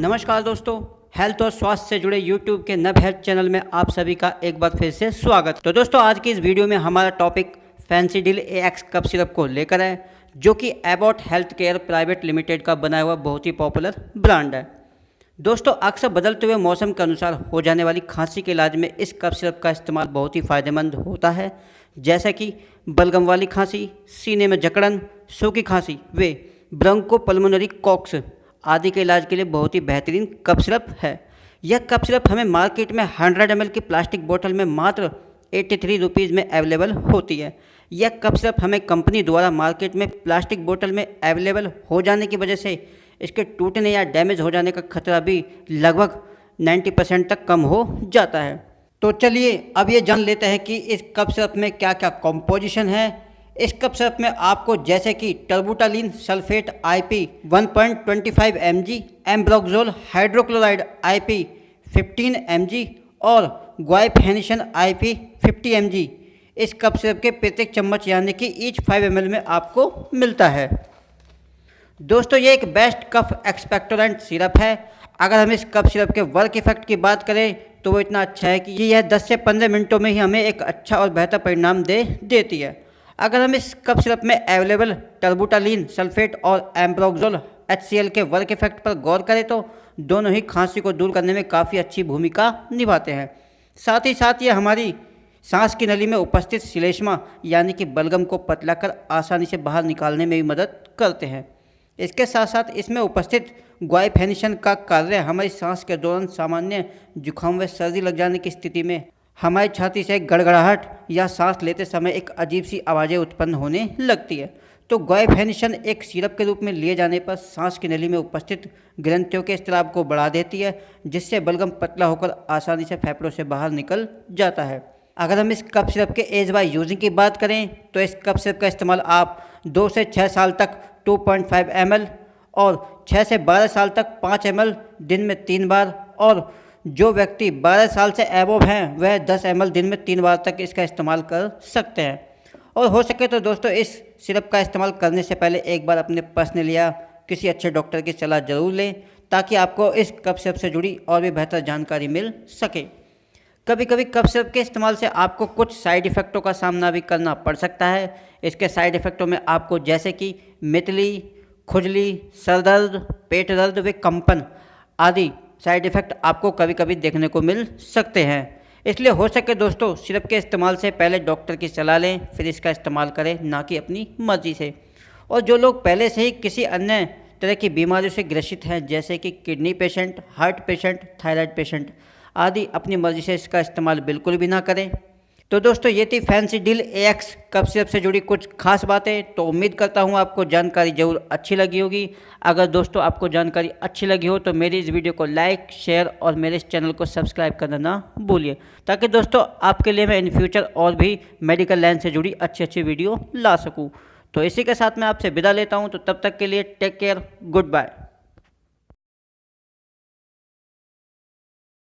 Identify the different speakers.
Speaker 1: नमस्कार दोस्तों, हेल्थ और स्वास्थ्य से जुड़े YouTube के नव हेल्थ चैनल में आप सभी का एक बार फिर से स्वागत। तो दोस्तों, आज की इस वीडियो में हमारा टॉपिक फैंसीडिल AX कफ सिरप को लेकर है, जो कि Abbott health care private limited का बनाया हुआ बहुत ही पॉपुलर ब्रांड है। दोस्तों, अक्सर बदलते हुए मौसम के अनुसार हो जाने वाली खांसी के इलाज में इस कफ सिरप का इस्तेमाल बहुत ही फ़ायदेमंद होता है, जैसे कि बलगम वाली खांसी, सीने में जकड़न, सूखी खांसी व ब्रोंकोपल्मोनरी कॉक्स आदि के इलाज के लिए बहुत ही बेहतरीन कफ सिरप है। यह कफ सिरप हमें मार्केट में 100 ml की प्लास्टिक बोतल में मात्र 83 रुपीज़ में अवेलेबल होती है। यह कफ सिरप हमें कंपनी द्वारा मार्केट में प्लास्टिक बोतल में अवेलेबल हो जाने की वजह से इसके टूटने या डैमेज हो जाने का खतरा भी लगभग 90% तक कम हो जाता है। तो चलिए अब ये जान लेते हैं कि इस कफ सिरप में क्या क्या कॉम्पोजिशन है। इस कफ सिरप में आपको जैसे कि terbutaline sulphate IP 1.25 mg, ambroxol hydrochloride IP 15 mg और ग्वाइफेनेशन IP 50 mg इस कफ सिरप के प्रत्येक चम्मच यानी कि ईच 5 ml में आपको मिलता है। दोस्तों, ये एक बेस्ट कफ एक्सपेक्टोरेंट सिरप है। अगर हम इस कफ सिरप के वर्क इफेक्ट की बात करें तो वो इतना अच्छा है कि यह 10 से 15 मिनटों में ही हमें एक अच्छा और बेहतर परिणाम देती है। अगर हम इस कफ सिरप में अवेलेबल टर्बुटालिन सल्फेट और एम्ब्रोक्सोल HCl के वर्क इफेक्ट पर गौर करें तो दोनों ही खांसी को दूर करने में काफ़ी अच्छी भूमिका निभाते हैं। साथ ही साथ ये हमारी सांस की नली में उपस्थित श्लेष्मा यानी कि बलगम को पतला कर आसानी से बाहर निकालने में भी मदद करते हैं। इसके साथ साथ इसमें उपस्थित ग्वाइफेनेशन का कार्य हमारी सांस के दौरान सामान्य जुकाम व सर्दी लग जाने की स्थिति में हमारी छाती से गड़गड़ाहट या सांस लेते समय एक अजीब सी आवाज़ें उत्पन्न होने लगती है। तो ग्वाइफेनेशन एक सिरप के रूप में लिए जाने पर सांस की नली में उपस्थित ग्रंथियों के स्त्राव को बढ़ा देती है, जिससे बलगम पतला होकर आसानी से फेफड़ों से बाहर निकल जाता है। अगर हम इस कफ सिरप के एज बाय यूजिंग की बात करें तो इस कफ सिरप का इस्तेमाल आप 2 से 6 साल तक 2.5 ml और 6 से 12 साल तक 5 ml दिन में 3 बार, और जो व्यक्ति 12 साल से एबोव हैं वह 10 ml दिन में 3 बार तक इसका इस्तेमाल कर सकते हैं। और हो सके तो दोस्तों, इस सिरप का इस्तेमाल करने से पहले एक बार अपने पर्सनल या किसी अच्छे डॉक्टर की सलाह जरूर लें, ताकि आपको इस कफ सिरप से जुड़ी और भी बेहतर जानकारी मिल सके। कभी कभी कफ सिरप के इस्तेमाल से आपको कुछ साइड इफ़ेक्टों का सामना भी करना पड़ सकता है। इसके साइड इफ़ेक्टों में आपको जैसे कि मितली, खुजली, सर दर्द, पेट दर्द व कंपन आदि साइड इफ़ेक्ट आपको कभी कभी देखने को मिल सकते हैं। इसलिए हो सके दोस्तों, सिरप के इस्तेमाल से पहले डॉक्टर की सलाह लें, फिर इसका इस्तेमाल करें, ना कि अपनी मर्जी से। और जो लोग पहले से ही किसी अन्य तरह की बीमारियों से ग्रसित हैं, जैसे कि kidney patient, heart patient, thyroid patient आदि, अपनी मर्जी से इसका इस्तेमाल बिल्कुल भी ना करें। तो दोस्तों, ये थी फैंसीडिल AX कफ सिरप से जुड़ी कुछ खास बातें। तो उम्मीद करता हूँ आपको जानकारी ज़रूर अच्छी लगी होगी। अगर दोस्तों आपको जानकारी अच्छी लगी हो तो मेरी इस वीडियो को लाइक, शेयर और मेरे इस चैनल को सब्सक्राइब करना ना भूलिए, ताकि दोस्तों आपके लिए मैं इन फ्यूचर और भी मेडिकल लाइन से जुड़ी अच्छी वीडियो ला सकूँ। तो इसी के साथ मैं आपसे विदा लेता हूँ। तो तब तक के लिए टेक केयर, गुड बाय।